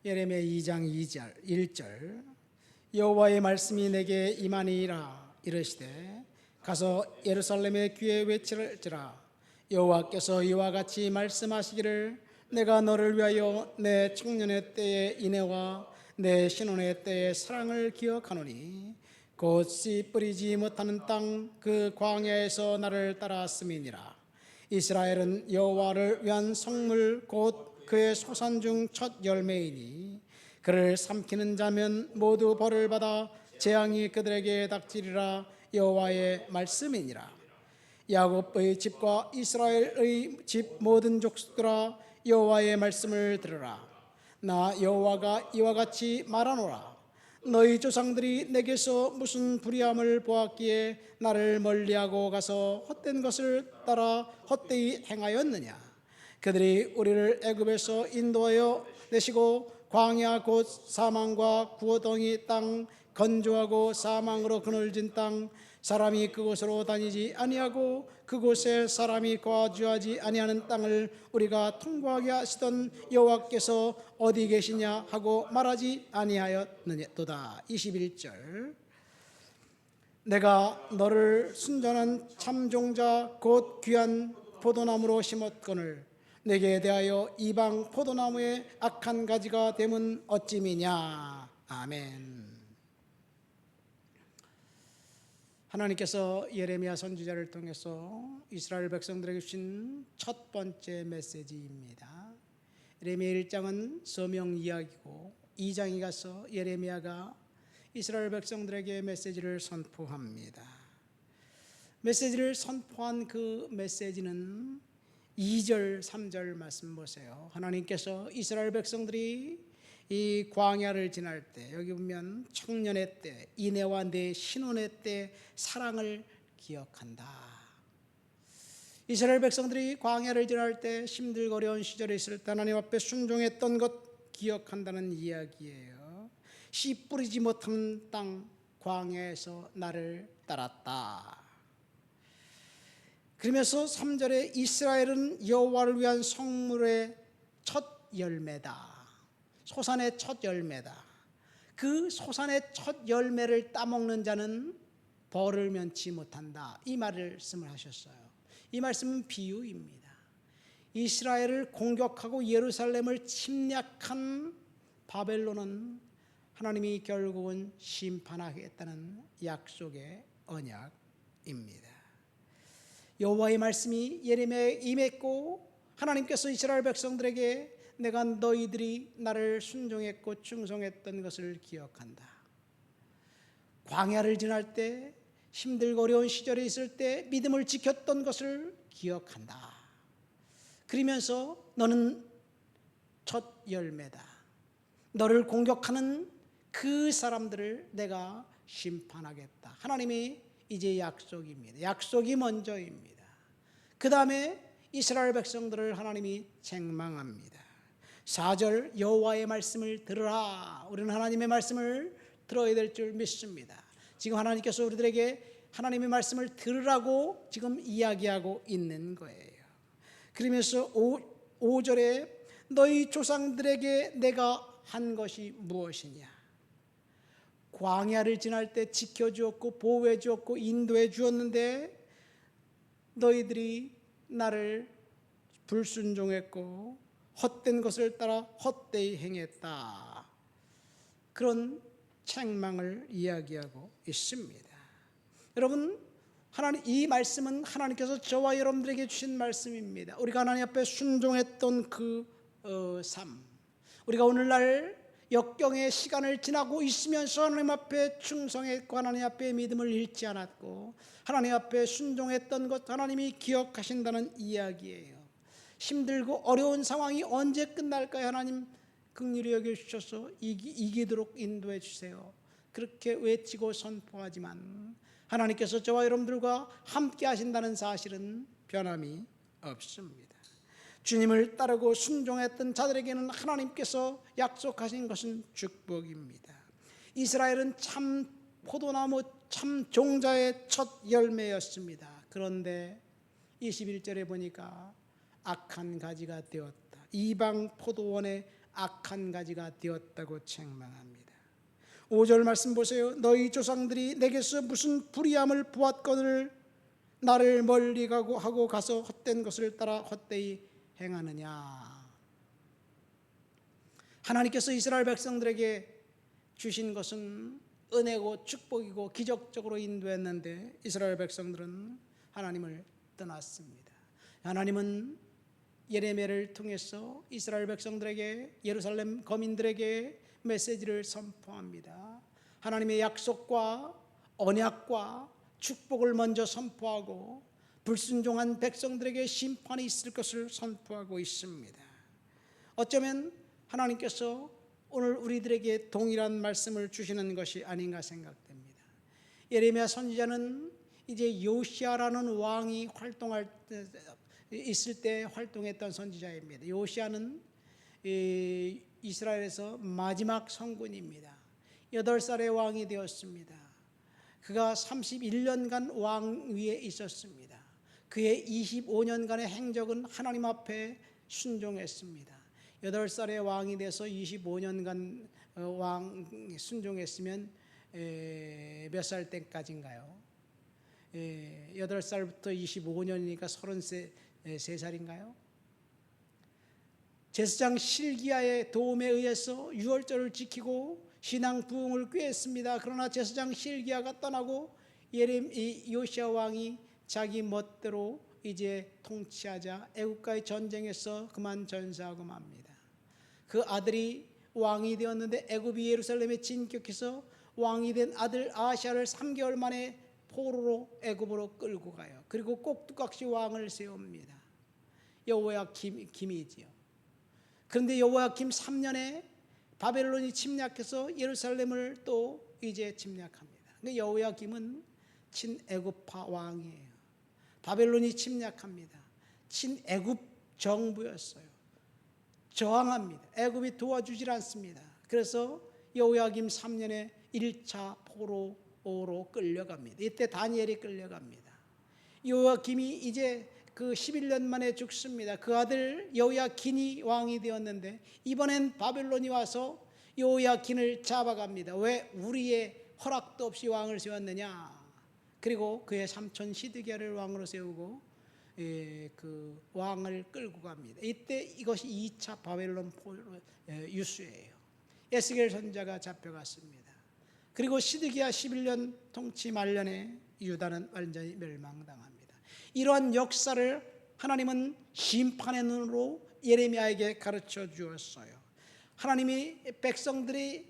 예레미야 2장 2절 1절 여호와의 말씀이 내게 임하니라. 이르시되 가서 예루살렘의 귀에 외칠지라. 여호와께서 이와 같이 말씀하시기를 내가 너를 위하여 내 청년의 때의 인애와 내 신혼의 때의 사랑을 기억하노니 곧 씨 뿌리지 못하는 땅 그 광야에서 나를 따랐음이니라. 이스라엘은 여호와를 위한 성물 곧 그의 소산 중 첫 열매이니 그를 삼키는 자면 모두 벌을 받아 재앙이 그들에게 닥치리라. 여호와의 말씀이니라. 야곱의 집과 이스라엘의 집 모든 족속들아 여호와의 말씀을 들으라. 나 여호와가 이와 같이 말하노라. 너희 조상들이 내게서 무슨 불의함을 보았기에 나를 멀리하고 가서 헛된 것을 따라 헛되이 행하였느냐. 그들이 우리를 애굽에서 인도하여 내시고 광야 곧 사망과 구더기 땅 건조하고 사망으로 그늘진 땅 사람이 그곳으로 다니지 아니하고 그곳에 사람이 거주하지 아니하는 땅을 우리가 통과하게 하시던 여호와께서 어디 계시냐 하고 말하지 아니하였느냐도다. 21절 내가 너를 순전한 참종자 곧 귀한 포도나무로 심었거늘 내게 대하여 이방 포도나무의 악한 가지가 되면 어찌미냐. 아멘. 하나님께서 예레미야 선지자를 통해서 이스라엘 백성들에게 주신 첫 번째 메시지입니다. 예레미야 1장은 서명 이야기고 2장에 가서 예레미야가 이스라엘 백성들에게 메시지를 선포합니다. 메시지를 선포한 그 메시지는 2절 3절 말씀 보세요. 하나님께서 이스라엘 백성들이 이 광야를 지날 때 여기 보면 청년의 때 인애와 내 신혼의 때 사랑을 기억한다. 이스라엘 백성들이 광야를 지날 때 힘들고 어려운 시절에 있을 때 하나님 앞에 순종했던 것 기억한다는 이야기예요. 씨 뿌리지 못한 땅 광야에서 나를 따랐다. 그러면서 3절에 이스라엘은 여호와를 위한 성물의 첫 열매다. 소산의 첫 열매다. 그 소산의 첫 열매를 따먹는 자는 벌을 면치 못한다. 이 말씀을 하셨어요. 이 말씀은 비유입니다. 이스라엘을 공격하고 예루살렘을 침략한 바벨론은 하나님이 결국은 심판하겠다는 약속의 언약입니다. 여호와의 말씀이 예레미야에 임했고 하나님께서 이스라엘 백성들에게 내가 너희들이 나를 순종했고 충성했던 것을 기억한다. 광야를 지날 때 힘들고 어려운 시절에 있을 때 믿음을 지켰던 것을 기억한다. 그러면서 너는 첫 열매다. 너를 공격하는 그 사람들을 내가 심판하겠다. 하나님의 이제 약속입니다. 약속이 먼저입니다. 그 다음에 이스라엘 백성들을 하나님이 책망합니다. 4절 여호와의 말씀을 들으라. 우리는 하나님의 말씀을 들어야 될 줄 믿습니다. 지금 하나님께서 우리들에게 하나님의 말씀을 들으라고 지금 이야기하고 있는 거예요. 그러면서 5절에 너희 조상들에게 내가 한 것이 무엇이냐. 광야를 지날 때 지켜주었고 보호해 주었고 인도해 주었는데 너희들이 나를 불순종했고 헛된 것을 따라 헛되이 행했다. 그런 책망을 이야기하고 있습니다. 여러분, 하나님 이 말씀은 하나님께서 저와 여러분들에게 주신 말씀입니다. 우리가 하나님 앞에 순종했던 그 삶, 우리가 오늘날 역경의 시간을 지나고 있으면서 하나님 앞에 충성했고 하나님 앞에 믿음을 잃지 않았고 하나님 앞에 순종했던 것 하나님이 기억하신다는 이야기예요. 힘들고 어려운 상황이 언제 끝날까요? 하나님 긍휼히 여겨주셔서 이기도록 인도해 주세요. 그렇게 외치고 선포하지만 하나님께서 저와 여러분들과 함께 하신다는 사실은 변함이 없습니다. 주님을 따르고 순종했던 자들에게는 하나님께서 약속하신 것은 축복입니다. 이스라엘은 참 포도나무 참 종자의 첫 열매였습니다. 그런데 21절에 보니까 악한 가지가 되었다. 이방 포도원의 악한 가지가 되었다고 책망합니다. 5절 말씀 보세요. 너희 조상들이 내게서 무슨 불의함을 보았거늘 나를 멀리 하고 가서 헛된 것을 따라 헛되이 행하느냐. 하나님께서 이스라엘 백성들에게 주신 것은 은혜고 축복이고 기적적으로 인도했는데 이스라엘 백성들은 하나님을 떠났습니다. 하나님은 예레미야를 통해서 이스라엘 백성들에게, 예루살렘 거민들에게 메시지를 선포합니다. 하나님의 약속과 언약과 축복을 먼저 선포하고 불순종한 백성들에게 심판이 있을 것을 선포하고 있습니다. 어쩌면 하나님께서 오늘 우리들에게 동일한 말씀을 주시는 것이 아닌가 생각됩니다. 예레미야 선지자는 이제 요시야라는 왕이 활동할 때 있을 때 활동했던 선지자입니다. 요시야는 이스라엘에서 마지막 성군입니다. 8살의 왕이 되었습니다. 그가 31년간 왕 위에 있었습니다. 그의 25년간의 행적은 하나님 앞에 순종했습니다. 8살의 왕이 돼서 25년간 왕 순종했으면 몇 살 때까지인가요? 8살부터 25년이니까 33살인가요? 제사장 실기야의 도움에 의해서 유월절을 지키고 신앙 부흥을 꾀했습니다. 그러나 제사장 실기야가 떠나고 요시야 왕이 자기 멋대로 이제 통치하자 애국과의 전쟁에서 그만 전사하고 맙니다. 그 아들이 왕이 되었는데 애굽이 예루살렘에 진격해서 왕이 된 아들 아하시야를 3개월 만에 포로로 애굽으로 끌고 가요. 그리고 꼭두각시 왕을 세웁니다. 여호야김이지요. 그런데 여호야김 3년에 바벨론이 침략해서 예루살렘을 또 이제 침략합니다. 근데 여호야김은 친애굽파 왕이에요. 바벨론이 침략합니다. 친애굽 정부였어요. 저항합니다. 애굽이 도와주질 않습니다. 그래서 여호야김 3년에 1차 포로로 끌려갑니다. 이때 다니엘이 끌려갑니다. 여호야김이 이제 그 11년 만에 죽습니다. 그 아들 여호야긴이 왕이 되었는데 이번엔 바벨론이 와서 여호야긴을 잡아갑니다. 왜 우리의 허락도 없이 왕을 세웠느냐. 그리고 그의 삼촌 시드기야를 왕으로 세우고 그 왕을 끌고 갑니다. 이때 이것이 2차 바벨론 유수예요. 에스겔 선지자가 잡혀갔습니다. 그리고 시드기야 11년 통치 말년에 유다는 완전히 멸망당합니다. 이러한 역사를 하나님은 심판의 눈으로 예레미야에게 가르쳐 주었어요. 하나님이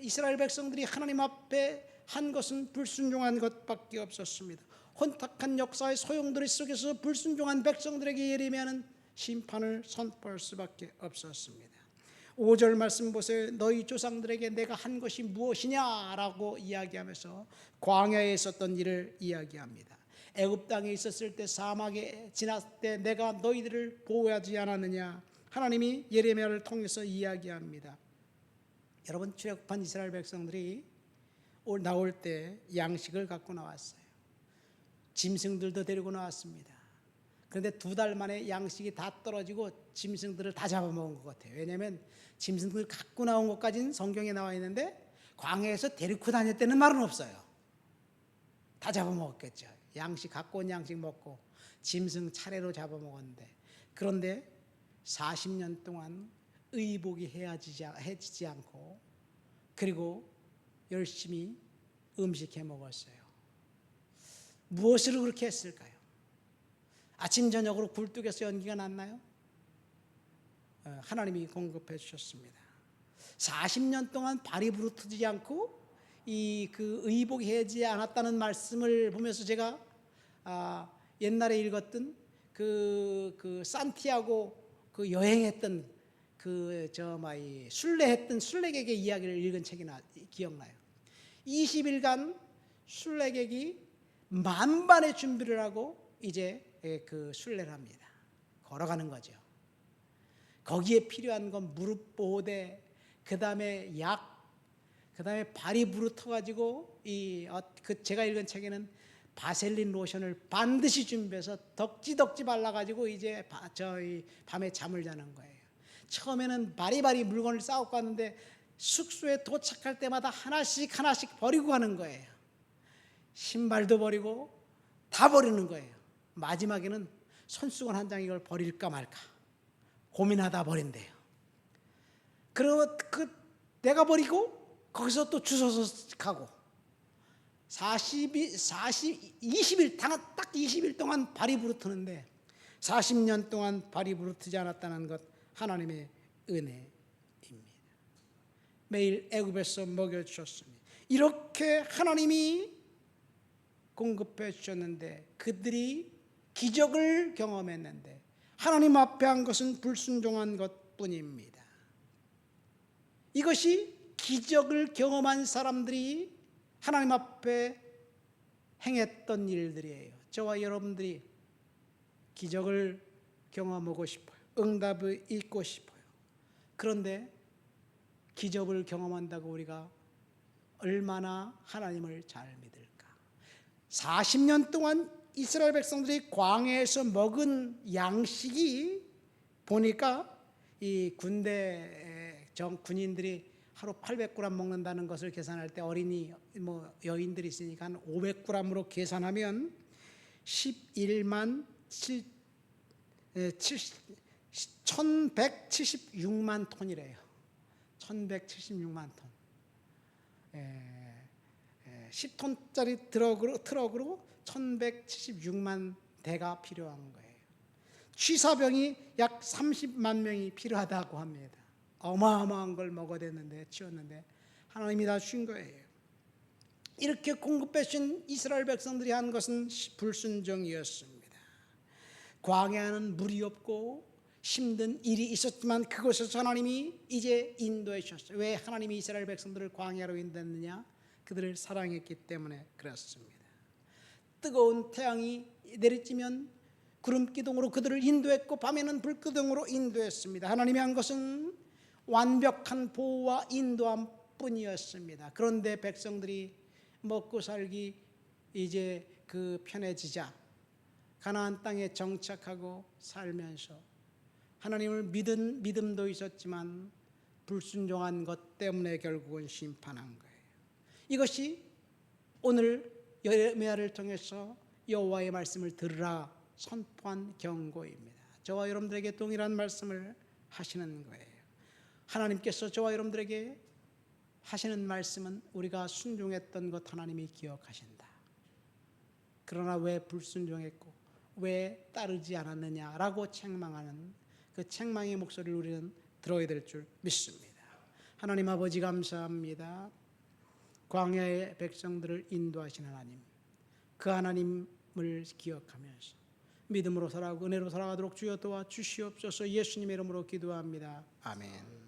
이스라엘 백성들이 하나님 앞에 한 것은 불순종한 것밖에 없었습니다. 혼탁한 역사의 소용돌이 속에서 불순종한 백성들에게 예레미야는 심판을 선포할 수밖에 없었습니다. 5절 말씀 보세요. 너희 조상들에게 내가 한 것이 무엇이냐라고 이야기하면서 광야에 있었던 일을 이야기합니다. 애굽 땅에 있었을 때 사막에 지났을 때 내가 너희들을 보호하지 않았느냐. 하나님이 예레미야를 통해서 이야기합니다. 여러분, 출애굽한 이스라엘 백성들이 나올 때 양식을 갖고 나왔어요. 짐승들도 데리고 나왔습니다. 그런데 2달 만에 양식이 다 떨어지고 짐승들을 다 잡아먹은 것 같아요. 왜냐하면 짐승들 갖고 나온 것까지는 성경에 나와 있는데 광야에서 데리고 다녔다는 말은 없어요. 다 잡아먹었겠죠. 양식 갖고 온 양식 먹고 짐승 차례로 잡아먹었는데, 그런데 40년 동안 의복이 해지지 않고 그리고 열심히 음식해 먹었어요. 무엇으로 그렇게 했을까요? 아침 저녁으로 굴뚝에서 연기가 났나요? 하나님이 공급해 주셨습니다. 40년 동안 발이 부르트지 않고 그 의복이 해지지 않았다는 말씀을 보면서 제가 옛날에 읽었던 그 산티아고 그 여행했던 순례했던 순례객의 이야기를 읽은 책이 기억나요. 20일간 순례객이 만반의 준비를 하고 이제 그 순례를 합니다. 걸어가는 거죠. 거기에 필요한 건 무릎 보호대, 그 다음에 약, 그 다음에 발이 부르터가지고 제가 읽은 책에는 바셀린 로션을 반드시 준비해서 덕지 발라가지고 이제 밤에 잠을 자는 거예요. 처음에는 바리바리 물건을 싸고 갔는데 숙소에 도착할 때마다 하나씩 버리고 가는 거예요. 신발도 버리고 다 버리는 거예요. 마지막에는 손수건 한 장 이걸 버릴까 말까 고민하다 버린대요. 그리고 내가 버리고 거기서 또 주워서 가고 20일 딱 20일 동안 발이 부르트는데 40년 동안 발이 부르트지 않았다는 것 하나님의 은혜입니다. 매일 애굽에서 먹여주셨습니다. 이렇게 하나님이 공급해 주셨는데 그들이 기적을 경험했는데 하나님 앞에 한 것은 불순종한 것뿐입니다. 이것이 기적을 경험한 사람들이 하나님 앞에 행했던 일들이에요. 저와 여러분들이 기적을 경험하고 싶어요. 응답을 잊고 싶어요. 그런데 기적을 경험한다고 우리가 얼마나 하나님을 잘 믿을까? 40년 동안 이스라엘 백성들이 광야에서 먹은 양식이 보니까 이 군대 군인들이 하루 800g 먹는다는 것을 계산할 때 어린이 여인들이 있으니까 한 500g으로 계산하면 11만 1176만 톤이래요. 1176만 톤. 10톤짜리 트럭으로 1176만 대가 필요한 거예요. 취사병이 약 30만 명이 필요하다고 합니다. 어마어마한 걸 먹어야 되는데 치웠는데 하나님이 다 주신 거예요. 이렇게 공급해 주신 이스라엘 백성들이 한 것은 불순종이었습니다. 광야는 물이 없고 힘든 일이 있었지만 그곳에서 하나님이 이제 인도해 주셨어요. 왜 하나님이 이스라엘 백성들을 광야로 인도했느냐? 그들을 사랑했기 때문에 그렇습니다. 뜨거운 태양이 내리쬐면 구름기둥으로 그들을 인도했고 밤에는 불기둥으로 인도했습니다. 하나님이 한 것은 완벽한 보호와 인도함 뿐이었습니다. 그런데 백성들이 먹고 살기 이제 편해지자 가나안 땅에 정착하고 살면서 하나님을 믿은 믿음도 있었지만 불순종한 것 때문에 결국은 심판한 거예요. 이것이 오늘 예레미야를 통해서 여호와의 말씀을 들으라 선포한 경고입니다. 저와 여러분들에게 동일한 말씀을 하시는 거예요. 하나님께서 저와 여러분들에게 하시는 말씀은 우리가 순종했던 것 하나님이 기억하신다. 그러나 왜 불순종했고 왜 따르지 않았느냐라고 책망하는 그 책망의 목소리를 우리는 들어야 될 줄 믿습니다. 하나님 아버지 감사합니다. 광야의 백성들을 인도하신 하나님, 그 하나님을 기억하면서 믿음으로 살아가고 은혜로 살아가도록 주여 도와주시옵소서. 예수님의 이름으로 기도합니다. 아멘.